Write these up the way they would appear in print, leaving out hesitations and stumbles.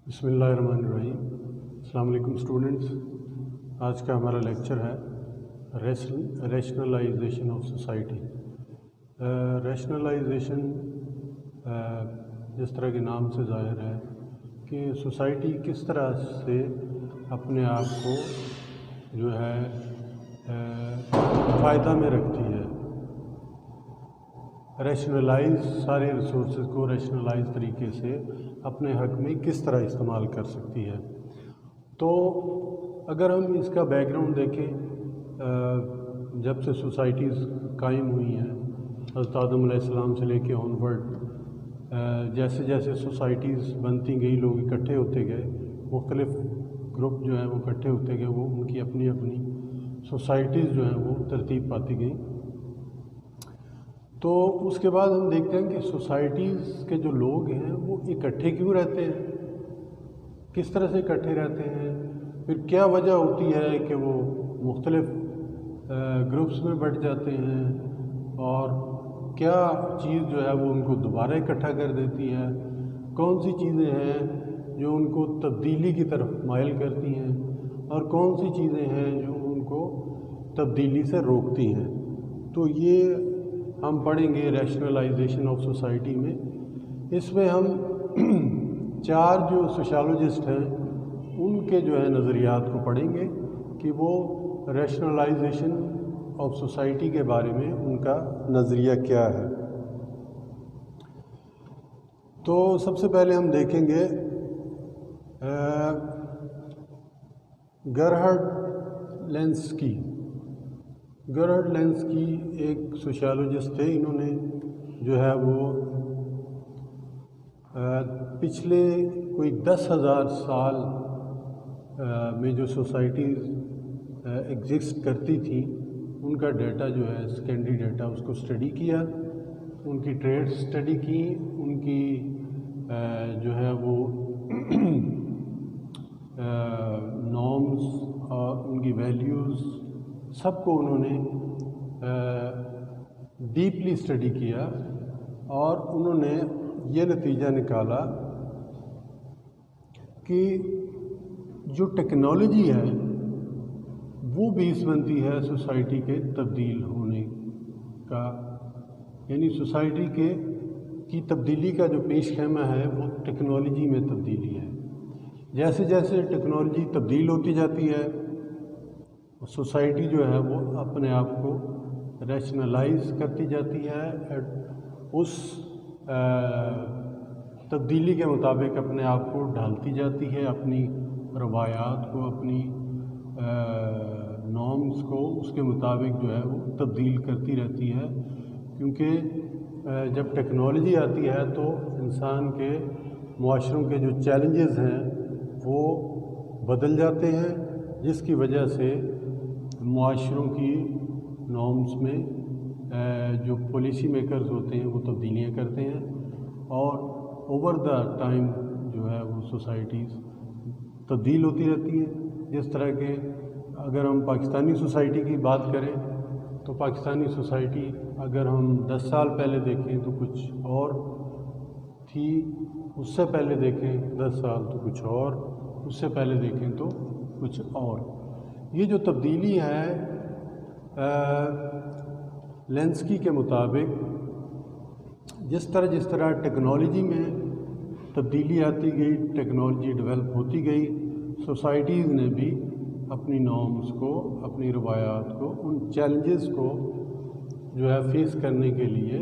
بسم اللہ الرحمن الرحیم۔ السلام علیکم اسٹوڈنٹس، آج کا ہمارا لیکچر ہے ریشنلائزیشن آف سوسائٹی۔ ریشنلائزیشن جس طرح کے نام سے ظاہر ہے کہ سوسائٹی کس طرح سے اپنے آپ کو جو ہے فائدہ میں رکھتی ہے، ریشنلائز سارے ریسورسز کو ریشنلائز طریقے سے اپنے حق میں کس طرح استعمال کر سکتی ہے۔ تو اگر ہم اس کا بیک گراؤنڈ دیکھیں، جب سے سوسائٹیز قائم ہوئی ہیں حضرت آدم علیہ السلام سے لے کے آن ورڈ، جیسے جیسے سوسائٹیز بنتی گئی، لوگ اکٹھے ہوتے گئے، مختلف گروپ جو ہیں وہ اکٹھے ہوتے گئے، وہ ان کی اپنی اپنی سوسائٹیز جو ہیں وہ ترتیب پاتی گئیں۔ تو اس کے بعد ہم دیکھتے ہیں کہ سوسائٹیز کے جو لوگ ہیں وہ اکٹھے کیوں رہتے ہیں، کس طرح سے اکٹھے رہتے ہیں، پھر کیا وجہ ہوتی ہے کہ وہ مختلف گروپس میں بٹ جاتے ہیں، اور کیا چیز جو ہے وہ ان کو دوبارہ اکٹھا کر دیتی ہے، کون سی چیزیں ہیں جو ان کو تبدیلی کی طرف مائل کرتی ہیں، اور کون سی چیزیں ہیں جو ان کو تبدیلی سے روکتی ہیں۔ تو یہ ہم پڑھیں گے ریشنلائزیشن آف سوسائٹی میں۔ اس میں ہم چار جو سوشالوجسٹ ہیں ان کے جو ہے نظریات کو پڑھیں گے کہ وہ ریشنلائزیشن آف سوسائٹی کے بارے میں ان کا نظریہ کیا ہے۔ تو سب سے پہلے ہم دیکھیں گے گرہارڈ لینسکی ایک سوشالوجسٹ تھے۔ انہوں نے جو ہے وہ پچھلے کوئی 10,000 سال میں جو سوسائٹیز ایگزسٹ کرتی تھیں ان کا ڈیٹا جو ہے سیکنڈری ڈیٹا اس کو اسٹڈی کیا، ان کی ٹریڈ اسٹڈی کی، ان کی جو ہے وہ نارمز اور ان کی ویلیوز سب کو انہوں نے ڈیپلی اسٹڈی کیا، اور انہوں نے یہ نتیجہ نکالا کہ جو ٹیکنالوجی ہے وہ بیس بنتی ہے سوسائٹی کے تبدیل ہونے کا، یعنی سوسائٹی کی تبدیلی کا جو پیش خیمہ ہے وہ ٹیکنالوجی میں تبدیلی ہے۔ جیسے جیسے ٹیکنالوجی تبدیل ہوتی جاتی ہے، سوسائٹی جو ہے وہ اپنے آپ کو ریشنلائز کرتی جاتی ہے، اس تبدیلی کے مطابق اپنے آپ کو ڈھالتی جاتی ہے، اپنی روایات کو، اپنی نارمز کو اس کے مطابق جو ہے وہ تبدیل کرتی رہتی ہے، کیونکہ جب ٹیکنالوجی آتی ہے تو انسان کے معاشروں کے جو چیلنجز ہیں وہ بدل جاتے ہیں، جس کی وجہ سے معاشروں کی نارمز میں جو پالیسی میکرز ہوتے ہیں وہ تبدیلیاں کرتے ہیں، اور اوور دا ٹائم جو ہے وہ سوسائٹیز تبدیل ہوتی رہتی ہیں۔ جس طرح کے اگر ہم پاکستانی سوسائٹی کی بات کریں تو پاکستانی سوسائٹی اگر ہم 10 سال پہلے دیکھیں تو کچھ اور تھی، اس سے پہلے دیکھیں 10 سال تو کچھ اور، اس سے پہلے دیکھیں تو کچھ اور۔ یہ جو تبدیلی ہے لینسکی کے مطابق جس طرح ٹیکنالوجی میں تبدیلی آتی گئی، ٹیکنالوجی ڈیولپ ہوتی گئی، سوسائٹیز نے بھی اپنی نارمز کو، اپنی روایات کو، ان چیلنجز کو جو ہے فیس کرنے کے لیے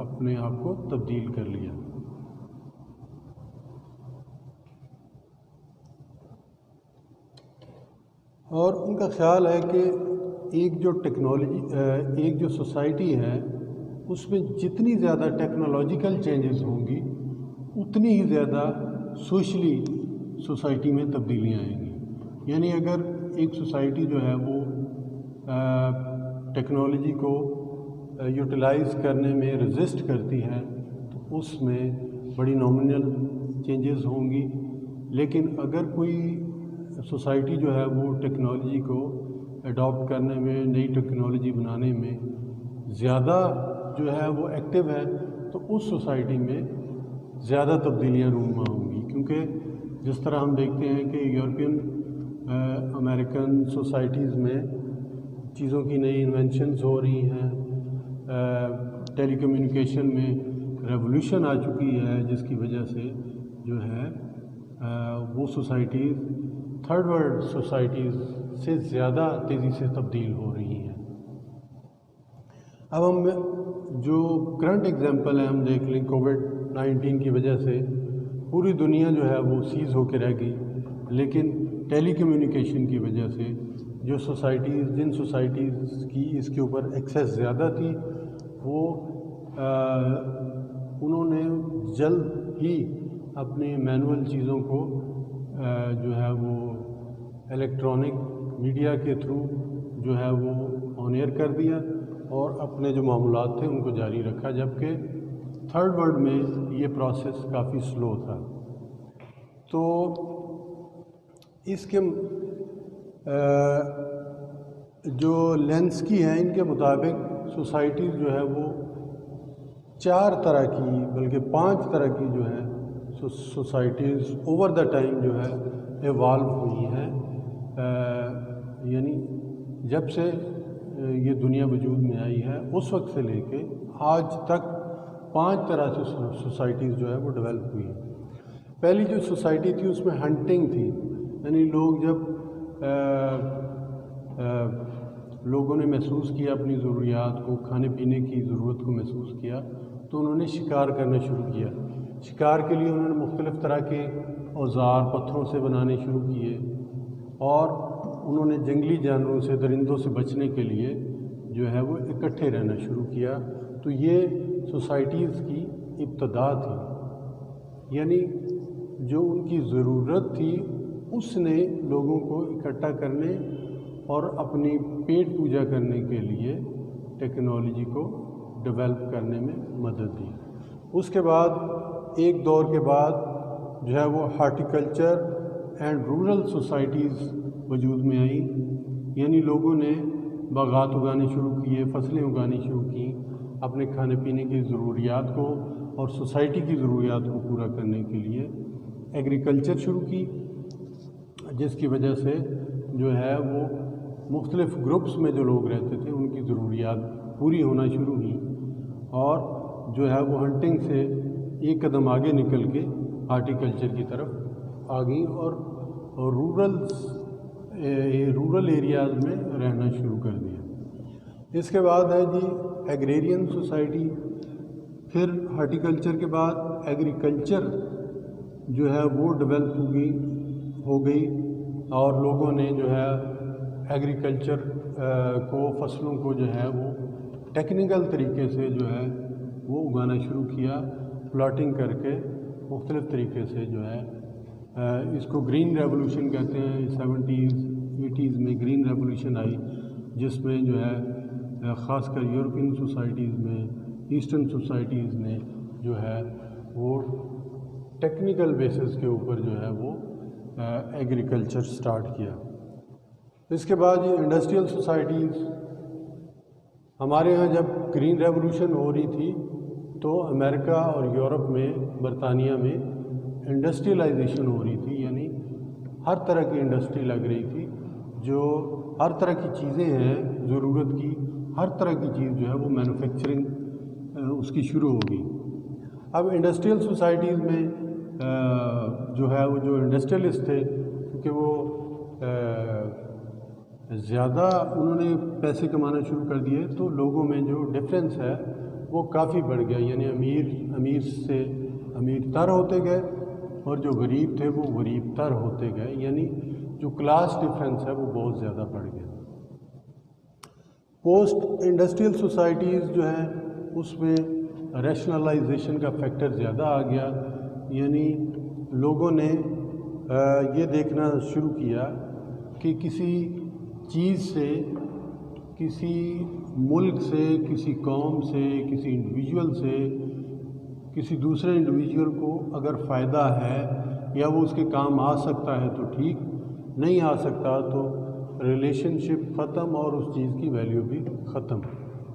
اپنے آپ کو تبدیل کر لیا۔ اور ان کا خیال ہے کہ ایک جو سوسائٹی ہے اس میں جتنی زیادہ ٹیکنالوجیکل چینجز ہوں گی اتنی ہی زیادہ سوشلی سوسائٹی میں تبدیلیاں آئیں گی۔ یعنی اگر ایک سوسائٹی جو ہے وہ ٹیکنالوجی کو یوٹیلائز کرنے میں ریزسٹ کرتی ہے تو اس میں بڑی نامنل چینجز ہوں گی، لیکن اگر کوئی سوسائٹی جو ہے وہ ٹیکنالوجی کو اڈاپٹ کرنے میں، نئی ٹیکنالوجی بنانے میں زیادہ جو ہے وہ ایکٹیو ہے تو اس سوسائٹی میں زیادہ تبدیلیاں رونما ہوں گی، کیونکہ جس طرح ہم دیکھتے ہیں کہ یورپین امریکن سوسائٹیز میں چیزوں کی نئی انوینشنز ہو رہی ہیں، ٹیلی کمیونیکیشن میں ریولیوشن آ چکی ہے، جس کی وجہ سے جو ہے وہ سوسائٹیز تھرڈ ورلڈ سوسائٹیز سے زیادہ تیزی سے تبدیل ہو رہی ہیں۔ اب ہم جو کرنٹ ایگزامپل ہے ہم دیکھ لیں، کووڈ-19 کی وجہ سے پوری دنیا جو ہے وہ سیز ہو کے رہ گئی، لیکن ٹیلی کمیونیکیشن کی وجہ سے جو جن سوسائٹیز کی اس کے اوپر ایکسیس زیادہ تھی، وہ انہوں نے جلد ہی اپنی مینول چیزوں کو جو ہے وہ الیکٹرانک میڈیا کے تھرو جو ہے وہ آن ایئر کر دیا اور اپنے جو معاملات تھے ان کو جاری رکھا، جبکہ تھرڈ ورلڈ میں یہ پروسیس کافی سلو تھا۔ تو اس کے جو لینس کی ہیں ان کے مطابق سوسائٹیز جو ہے وہ 4 طرح کی بلکہ 5 طرح کی جو ہے سوسائٹیز اوور دا ٹائم جو ہے ایوالو ہوئی ہیں، یعنی جب سے یہ دنیا وجود میں آئی ہے اس وقت سے لے کے آج تک 5 طرح سے سوسائٹیز جو ہے وہ ڈیولپ ہوئی ہیں۔ پہلی جو سوسائٹی تھی اس میں ہنٹنگ تھی، یعنی لوگوں نے محسوس کیا اپنی ضروریات کو، کھانے پینے کی ضرورت کو محسوس کیا تو انہوں نے شکار کرنا شروع کیا۔ شکار کے لیے انہوں نے مختلف طرح کے اوزار پتھروں سے بنانے شروع کیے، اور انہوں نے جنگلی جانوروں سے، درندوں سے بچنے کے لیے جو ہے وہ اکٹھے رہنا شروع کیا۔ تو یہ سوسائٹیز کی ابتدا تھی، یعنی جو ان کی ضرورت تھی اس نے لوگوں کو اکٹھا کرنے اور اپنی پیٹ پوجا کرنے کے لیے ٹیکنالوجی کو ڈیولپ کرنے میں مدد دی۔ اس کے بعد ایک دور کے بعد جو ہے وہ ہارٹیکلچر اینڈ رورل سوسائٹیز وجود میں آئیں، یعنی لوگوں نے باغات اگانے شروع کیے، فصلیں اگانی شروع کیں اپنے کھانے پینے کی ضروریات کو اور سوسائٹی کی ضروریات کو پورا کرنے کے لیے ایگریکلچر شروع کی، جس کی وجہ سے جو ہے وہ مختلف گروپس میں جو لوگ رہتے تھے ان کی ضروریات پوری ہونا شروع ہوئیں، اور جو ہے وہ ہنٹنگ سے ایک قدم آگے نکل کے ہارٹیکلچر کی طرف آ گئیں اور رورل ایریاز میں رہنا شروع کر دیا۔ اس کے بعد ہے جی ایگریرین سوسائٹی، پھر ہارٹیکلچر کے بعد ایگریکلچر جو ہے وہ ڈیولپ ہو گئی اور لوگوں نے جو ہے ایگریکلچر کو، فصلوں کو جو ہے وہ ٹیکنیکل طریقے سے جو ہے وہ اگانا شروع کیا، پلاٹنگ کر کے مختلف طریقے سے جو ہے اس کو گرین ریولوشن کہتے ہیں۔ 70s-80s میں گرین ریولوشن آئی، جس میں جو ہے خاص کر یورپین سوسائٹیز میں، ایسٹرن سوسائٹیز نے جو ہے وہ ٹیکنیکل بیسس کے اوپر جو ہے وہ ایگریکلچر سٹارٹ کیا۔ اس کے بعد یہ انڈسٹریل سوسائٹیز، ہمارے ہاں جب گرین ریولوشن ہو رہی تھی تو امریکہ اور یورپ میں، برطانیہ میں انڈسٹریلائزیشن ہو رہی تھی، یعنی ہر طرح کی انڈسٹری لگ رہی تھی، جو ہر طرح کی چیزیں ہیں ضرورت کی، ہر طرح کی چیز جو ہے وہ مینوفیکچرنگ اس کی شروع ہو گئی۔ اب انڈسٹریل سوسائٹیز میں جو ہے وہ جو انڈسٹریلسٹ تھے، کیونکہ وہ زیادہ انہوں نے پیسے کمانا شروع کر دیے تو لوگوں میں جو ڈفرینس ہے وہ کافی بڑھ گیا، یعنی امیر سے امیر تر ہوتے گئے اور جو غریب تھے وہ غریب تر ہوتے گئے، یعنی جو کلاس ڈفرینس ہے وہ بہت زیادہ بڑھ گیا۔ پوسٹ انڈسٹریل سوسائٹیز جو ہیں اس میں ریشنلائزیشن کا فیکٹر زیادہ آ گیا، یعنی لوگوں نے یہ دیکھنا شروع کیا کہ کسی چیز سے، کسی ملک سے، کسی قوم سے، کسی انڈیویجول سے، کسی دوسرے انڈیویجول کو اگر فائدہ ہے یا وہ اس کے کام آ سکتا ہے تو ٹھیک، نہیں آ سکتا تو ریلیشن شپ ختم اور اس چیز کی ویلیو بھی ختم۔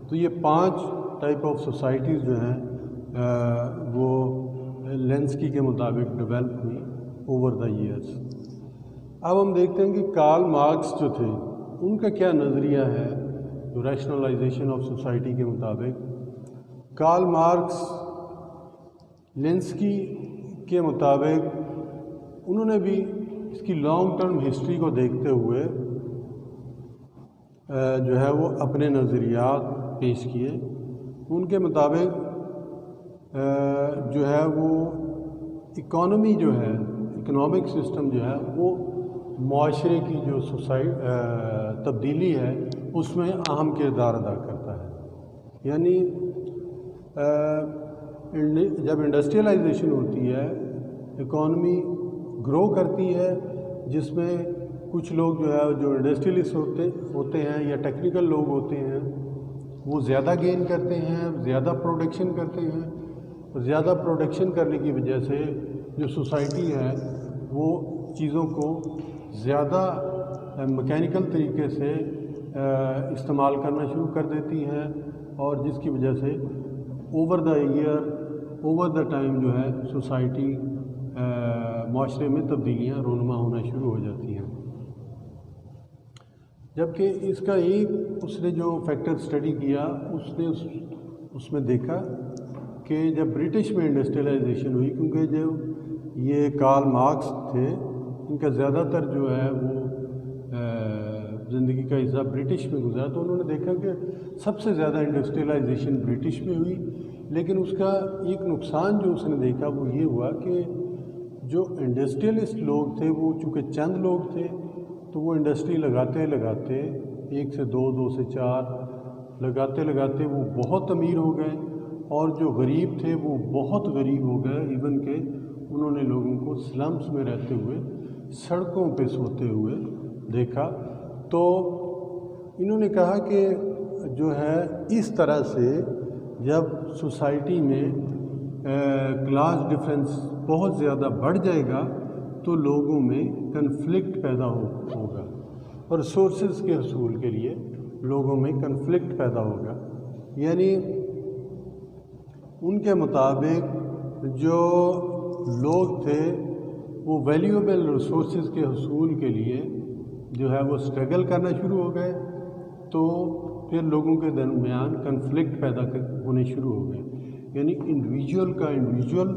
تو یہ 5 ٹائپ آف سوسائٹیز جو ہیں وہ لینسکی کے مطابق ڈیولپ ہوئی۔ over the years. اب ہم دیکھتے ہیں کہ کارل مارکس جو تھے ان کا کیا نظریہ ہے جو ریشنلائزیشن آف سوسائٹی کے مطابق. کارل مارکس لینسکی کے مطابق انہوں نے بھی اس کی لانگ ٹرم ہسٹری کو دیکھتے ہوئے جو ہے وہ اپنے نظریات پیش کیے. ان کے مطابق جو ہے وہ اکانومی جو ہے اکنامک سسٹم جو ہے وہ معاشرے کی جو تبدیلی ہے اس میں اہم کردار ادا کرتا ہے. یعنی جب انڈسٹریلائزیشن ہوتی ہے اکانومی گرو کرتی ہے جس میں کچھ لوگ جو ہے جو انڈسٹریلسٹ ہوتے ہیں یا ٹیکنیکل لوگ ہوتے ہیں وہ زیادہ گین کرتے ہیں, زیادہ پروڈکشن کرتے ہیں. زیادہ پروڈکشن کرنے کی وجہ سے جو سوسائٹی ہے وہ چیزوں کو زیادہ مکینیکل طریقے سے استعمال کرنا شروع کر دیتی ہے اور جس کی وجہ سے over the year over the time جو ہے سوسائٹی معاشرے میں تبدیلیاں رونما ہونا شروع ہو جاتی ہیں. جبکہ اس کا اس نے جو فیکٹر اسٹڈی کیا اس میں دیکھا کہ جب برٹش میں انڈسٹریلائزیشن ہوئی, کیونکہ جو یہ کارل مارکس تھے ان کا زیادہ تر جو ہے وہ زندگی کا حصہ برٹش میں گزرا, تو انہوں نے دیکھا کہ سب سے زیادہ انڈسٹریلائزیشن برٹش میں ہوئی. لیکن اس کا ایک نقصان جو اس نے دیکھا وہ یہ ہوا کہ جو انڈسٹریلسٹ لوگ تھے وہ چونکہ چند لوگ تھے تو وہ انڈسٹری لگاتے 1 سے 2, 2 سے 4 لگاتے وہ بہت امیر ہو گئے, اور جو غریب تھے وہ بہت غریب ہو گئے. ایون کہ انہوں نے لوگوں کو سلمس میں رہتے ہوئے سڑکوں پہ سوتے ہوئے دیکھا. تو انہوں نے کہا کہ جو ہے اس طرح سے جب سوسائٹی میں کلاس ڈفرینس بہت زیادہ بڑھ جائے گا تو لوگوں میں کنفلکٹ پیدا ہوگا اور ریسورسز کے حصول کے لیے لوگوں میں کنفلکٹ پیدا ہوگا. یعنی ان کے مطابق جو لوگ تھے وہ ویلیوبل ریسورسز کے حصول کے لیے جو ہے وہ اسٹرگل کرنا شروع ہو گئے, تو پھر لوگوں کے درمیان کنفلکٹ پیدا ہونے شروع ہو گئے. یعنی انڈیویجول کا انڈیویجول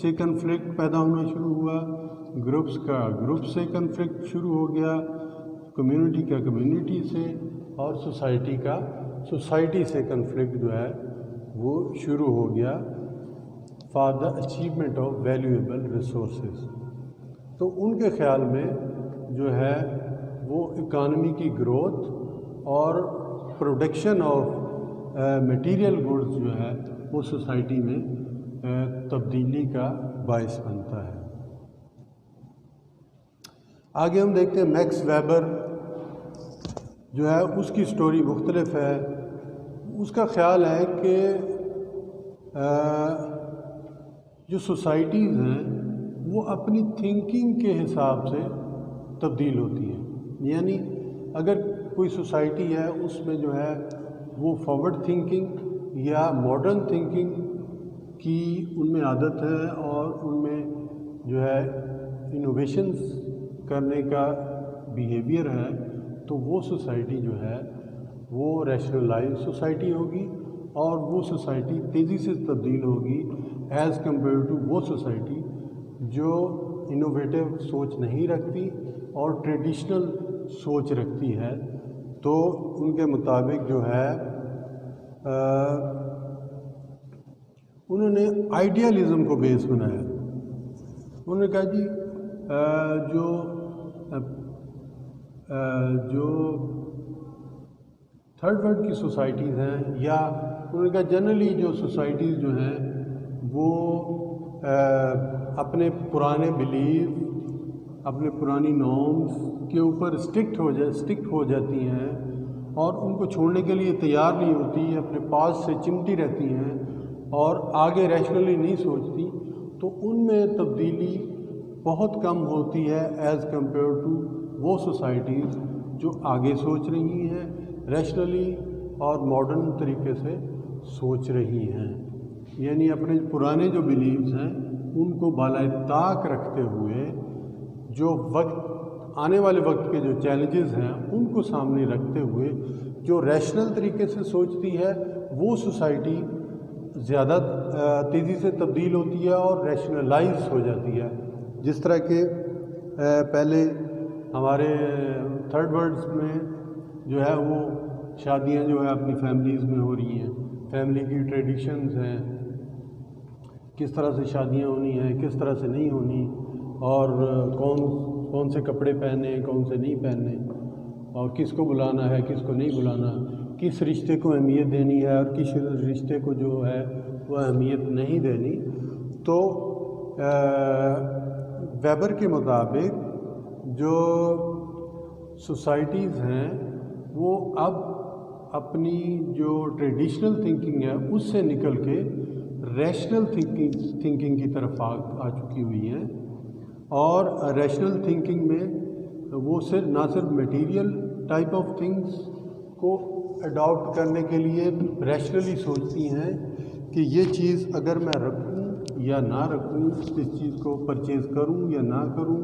سے کنفلکٹ پیدا ہونا شروع ہوا, گروپس کا گروپ سے کنفلکٹ شروع ہو گیا, کمیونٹی کا کمیونٹی سے, اور سوسائٹی کا سوسائٹی سے کنفلکٹ جو ہے وہ شروع ہو گیا for the achievement of valuable resources. تو ان کے خیال میں جو ہے وہ اکانومی کی گروتھ اور پروڈکشن آف میٹیریل گڈز جو ہے وہ سوسائٹی میں تبدیلی کا باعث بنتا ہے. آگے ہم دیکھتے ہیں میکس ویبر جو ہے اس کی سٹوری مختلف ہے. اس کا خیال ہے کہ جو سوسائٹیز ہیں وہ اپنی تھنکنگ کے حساب سے تبدیل ہوتی ہیں. یعنی اگر کوئی سوسائٹی ہے اس میں جو ہے وہ فارورڈ تھنکنگ یا ماڈرن تھنکنگ کی ان میں عادت ہے اور ان میں جو ہے انوویشنز کرنے کا بیہیویئر ہے, تو وہ سوسائٹی جو ہے وہ ریشنلائز سوسائٹی ہوگی اور وہ سوسائٹی تیزی سے تبدیل ہوگی ایز کمپیئر ٹو وہ سوسائٹی جو انوویٹو سوچ نہیں رکھتی اور ٹریڈیشنل سوچ رکھتی ہے. تو ان کے مطابق جو ہے انہوں نے آئیڈیالزم کو بیس بنایا. انہوں نے کہا جی جو تھرڈ ورلڈ کی سوسائٹیز ہیں, یا انہوں نے کہا جنرلی جو سوسائٹیز جو ہیں وہ اپنے پرانے بلیف, اپنے پرانی نارمز کے اوپر اسٹک ہو جاتی ہیں اور ان کو چھوڑنے کے لیے تیار نہیں ہوتی, اپنے پاس سے چمٹی رہتی ہیں اور آگے ریشنلی نہیں سوچتی. تو ان میں تبدیلی بہت کم ہوتی ہے ایز کمپیئر ٹو وہ سوسائٹیز جو آگے سوچ رہی ہیں, ریشنلی اور ماڈرن طریقے سے سوچ رہی ہیں. یعنی اپنے پرانے جو بلیفز ہیں ان کو بالائے طاق رکھتے ہوئے جو آنے والے وقت کے جو چیلنجز ہیں ان کو سامنے رکھتے ہوئے جو ریشنل طریقے سے سوچتی ہے وہ سوسائٹی زیادہ تیزی سے تبدیل ہوتی ہے اور ریشنلائز ہو جاتی ہے. جس طرح کہ پہلے ہمارے تھرڈ ورلڈز میں جو ہے وہ شادیاں جو ہے اپنی فیملیز میں ہو رہی ہیں، فیملی کی ٹریڈیشنز ہیں، کس طرح سے شادیاں ہونی ہیں، کس طرح سے نہیں ہونی، اور کون سے کپڑے پہننے، کون سے نہیں پہننے، اور کس کو بلانا ہے، کس کو نہیں بلانا، کس رشتے کو اہمیت دینی ہے اور کس رشتے کو جو ہے وہ اہمیت نہیں دینی. تو ویبر کے مطابق جو سوسائٹیز ہیں وہ اب اپنی جو ٹریڈیشنل تھنکنگ ہے اس سے نکل کے ریشنل تھنکنگ کی طرف آ چکی ہوئی ہیں. اور ریشنل تھنکنگ میں وہ نہ صرف میٹیریل ٹائپ آف تھنگس کو اڈاپٹ کرنے کے لیے ریشنلی سوچتی ہیں کہ یہ چیز اگر میں رکھوں یا نہ رکھوں، اس چیز کو پرچیز کروں یا نہ کروں،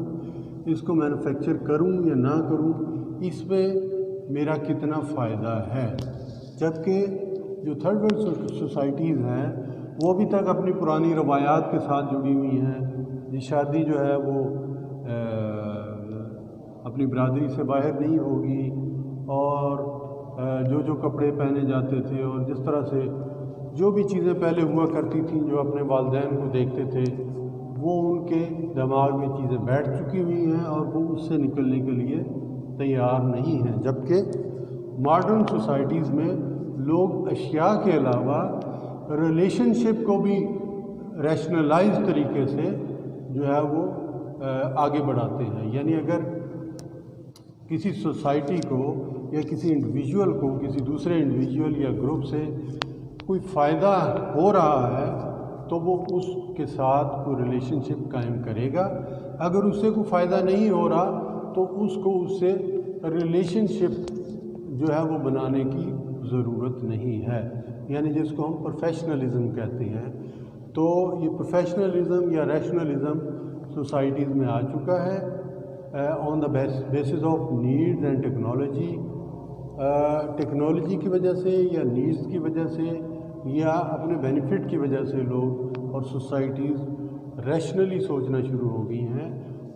اس کو مینوفیکچر کروں یا نہ کروں، اس میں میرا کتنا فائدہ ہے. جبکہ جو تھرڈ ورلڈ سوسائٹیز ہیں وہ ابھی تک اپنی پرانی روایات کے ساتھ جڑی ہوئی ہیں. یہ شادی جو ہے وہ اپنی برادری سے باہر نہیں ہوگی، اور جو کپڑے پہنے جاتے تھے اور جس طرح سے جو بھی چیزیں پہلے ہوا کرتی تھیں جو اپنے والدین کو دیکھتے تھے وہ ان کے دماغ میں چیزیں بیٹھ چکی ہوئی ہیں اور وہ اس سے نکلنے کے لیے تیار نہیں ہیں. جبکہ ماڈرن سوسائٹیز میں لوگ اشیاء کے علاوہ ریلیشن شپ کو بھی ریشنلائز طریقے سے جو ہے وہ آگے بڑھاتے ہیں. یعنی اگر کسی سوسائٹی کو یا کسی انڈیویجول کو کسی دوسرے انڈیویجول یا گروپ سے کوئی فائدہ ہو رہا ہے تو وہ اس کے ساتھ کوئی ریلیشن شپ قائم کرے گا. اگر اس سے کوئی فائدہ نہیں ہو رہا تو اس کو اس سے ریلیشن شپ جو ہے وہ بنانے کی ضرورت نہیں ہے. یعنی جس کو ہم پروفیشنلزم کہتے ہیں. تو یہ پروفیشنلزم یا ریشنلزم سوسائٹیز میں آ چکا ہے on the basis of needs and technology. Technology کی وجہ سے یا نیڈز کی وجہ سے یا اپنے بینیفٹ کی وجہ سے لوگ اور سوسائٹیز ریشنلی سوچنا شروع ہو گئی ہیں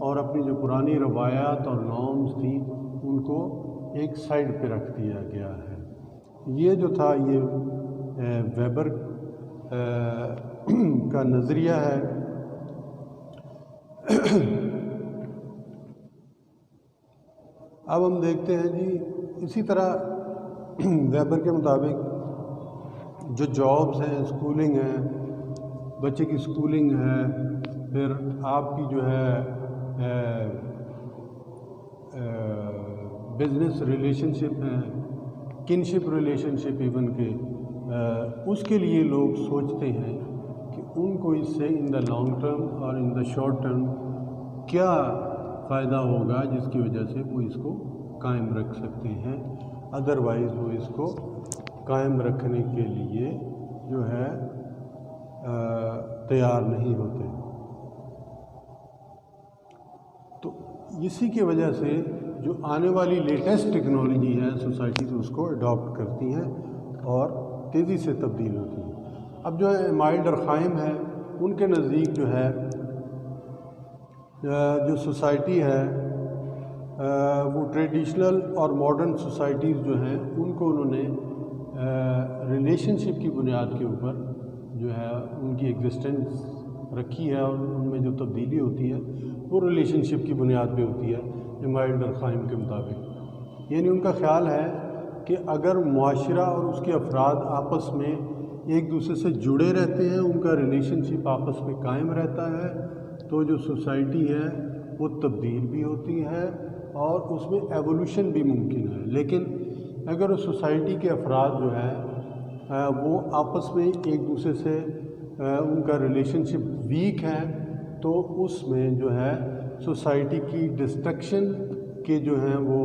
اور اپنی جو پرانی روایات اور نارمز تھیں ان کو ایک سائڈ پہ رکھ دیا گیا ہے. یہ جو تھا یہ ویبر کا نظریہ ہے. اب ہم دیکھتے ہیں جی اسی طرح ویبر کے مطابق جو جابز ہیں، اسکولنگ ہے، بچے کی اسکولنگ ہے، پھر آپ کی جو ہے بزنس ریلیشن شپ ہے، کنشپ ریلیشن شپ ایون کہ اس کے لیے لوگ سوچتے ہیں کہ ان کو اس سے ان دا لانگ ٹرم اور ان دا شارٹ ٹرم کیا فائدہ ہوگا جس کی وجہ سے وہ اس کو قائم رکھ سکتے ہیں. ادروائز وہ اس کو قائم رکھنے کے لیے جو ہے تیار نہیں ہوتے. تو اسی کی وجہ سے جو آنے والی لیٹسٹ ٹیکنالوجی ہے سوسائٹیز اس کو اڈاپٹ کرتی ہیں اور تیزی سے تبدیل ہوتی ہیں. اب جو ہے مائلڈ اور قائم ہے ان کے نزدیک جو ہے جو سوسائٹی ہے وہ ٹریڈیشنل اور ماڈرن سوسائٹیز جو ہیں ان کو انہوں نے ریلیشن شپ کی بنیاد کے اوپر جو ہے ان کی ایگزسٹنس رکھی ہے اور ان میں جو تبدیلی ہوتی ہے وہ ریلیشن شپ کی بنیاد پہ ہوتی ہے مائلڈ اور قائم کے مطابق. یعنی ان کا خیال ہے کہ اگر معاشرہ اور اس کے افراد آپس میں ایک دوسرے سے جڑے رہتے ہیں، ان کا ریلیشن شپ آپس میں قائم رہتا ہے تو جو سوسائٹی ہے وہ تبدیل بھی ہوتی ہے اور اس میں ایوولوشن بھی ممکن ہے. لیکن اگر اس سوسائٹی کے افراد جو ہے وہ آپس میں ایک دوسرے سے ان کا ریلیشن شپ ویک ہے تو اس میں جو ہے سوسائٹی کی ڈسٹرکشن کے جو ہیں وہ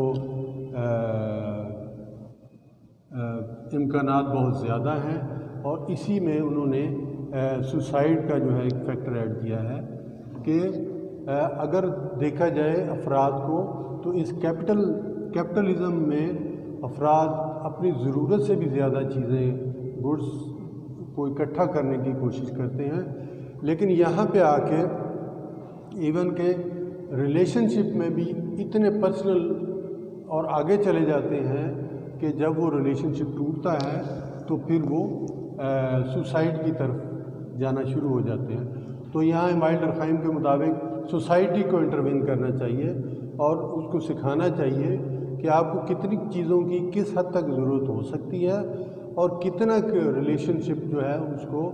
امکانات بہت زیادہ ہیں. اور اسی میں انہوں نے سوسائڈ کا جو ہے ایک فیکٹر ایڈ کیا ہے کہ اگر دیکھا جائے افراد کو تو اس کیپٹلزم میں افراد اپنی ضرورت سے بھی زیادہ چیزیں گڈس کو اکٹھا کرنے کی کوشش کرتے ہیں، لیکن یہاں پہ آ کے ایون کہ ریلیشن شپ میں بھی اتنے پرسنل اور آگے چلے جاتے ہیں کہ جب وہ ریلیشن شپ ٹوٹتا ہے تو پھر وہ سوسائڈ کی طرف جانا شروع ہو جاتے ہیں۔ تو یہاں امائل ڈرخائم کے مطابق سوسائٹی کو انٹروین کرنا چاہیے اور اس کو سکھانا چاہیے کہ آپ کو کتنی چیزوں کی کس حد تک ضرورت ہو سکتی ہے اور کتنا ریلیشن شپ جو ہے اس کو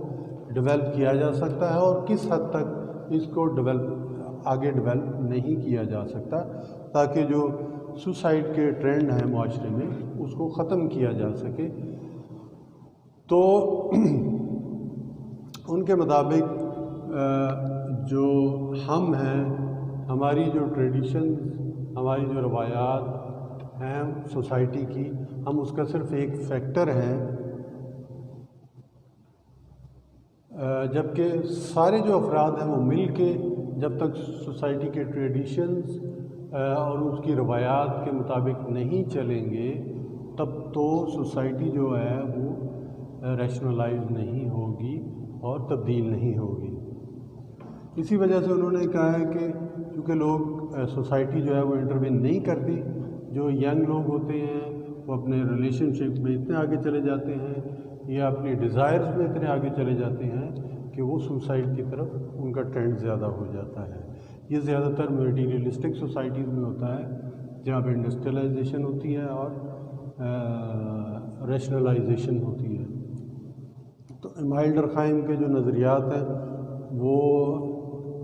ڈیولپ کیا جا سکتا ہے اور کس حد تک اس کو آگے ڈیولپ نہیں کیا جا سکتا، تاکہ جو سوسائڈ کے ٹرینڈ ہیں معاشرے میں اس کو ختم کیا جا سکے۔ تو ان کے مطابق جو ہم ہیں، ہماری جو ٹریڈیشن، ہماری جو روایات ہیں سوسائٹی کی، ہم اس کا صرف ایک فیکٹر ہیں، جبکہ سارے جو افراد ہیں وہ مل کے جب تک سوسائٹی کے ٹریڈیشنز اور اس کی روایات کے مطابق نہیں چلیں گے تب تو سوسائٹی جو ہے وہ ریشنلائز نہیں ہوگی اور تبدیل نہیں ہوگی۔ اسی وجہ سے انہوں نے کہا ہے کہ کیونکہ لوگ سوسائٹی جو ہے وہ انٹروین نہیں کرتی، جو ینگ لوگ ہوتے ہیں وہ اپنے ریلیشن شپ میں اتنے آگے چلے جاتے ہیں یا اپنی ڈیزائرز میں اتنے آگے چلے جاتے ہیں کہ وہ سوسائڈ کی طرف ان کا ٹرینڈ زیادہ ہو جاتا ہے۔ یہ زیادہ تر میٹیریلسٹک سوسائٹیز میں ہوتا ہے جہاں پہ انڈسٹریلائزیشن ہوتی ہے اور ریشنلائزیشن ہوتی ہے۔ تو امائل ڈرخائم کے جو نظریات ہیں وہ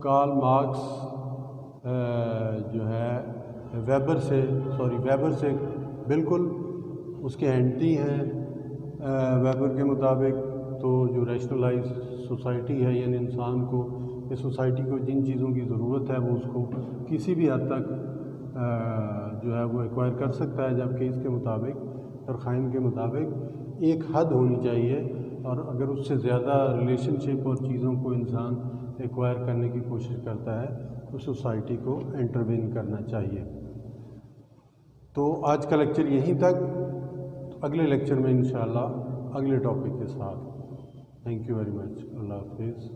کارل مارکس جو ہے ویبر سے بالکل اس کے اینٹی ہیں۔ ویبر کے مطابق تو جو ریشنلائز سوسائٹی ہے، یعنی انسان کو اس سوسائٹی کو جن چیزوں کی ضرورت ہے وہ اس کو کسی بھی حد تک جو ہے وہ ایکوائر کر سکتا ہے، جبکہ اس کے مطابق ڈرخائم کے مطابق ایک حد ہونی چاہیے، اور اگر اس سے زیادہ ریلیشن شپ اور چیزوں کو انسان ایکوائر کرنے کی کوشش کرتا ہے تو سوسائٹی کو انٹروین کرنا چاہیے۔ تو آج کا لیکچر یہیں تک، اگلے لیکچر میں انشاءاللہ اگلے ٹاپک کے ساتھ۔ Thank you very much. اللہ حافظ۔